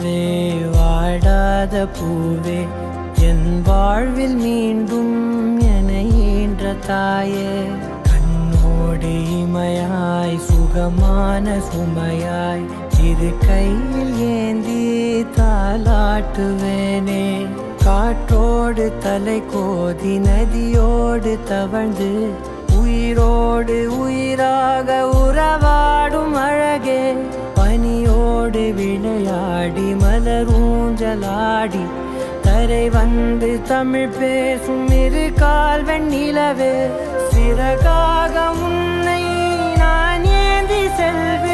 நிலவே வாடாத பூவே என் வாழ்வில் மீண்டும் என ஈன்ற தாயே கண்ணோடு இமையாய் சுகமான சுமையாய் இரு கையில் ஏந்தி தாலாட்டுவேனே காற்றோடு தலை கோதி நதியோடு தவழ்ந்து உயிரோடு உயிராக உறவாடும் அழகே பனியோடு விளையாடி மலரூஞ்சலாடி தரை வந்து தமிழ் பேசும் இரு கால் வெண்ணிலவே சிறகாக உன்னை நான் ஏந்தி செல்வேன்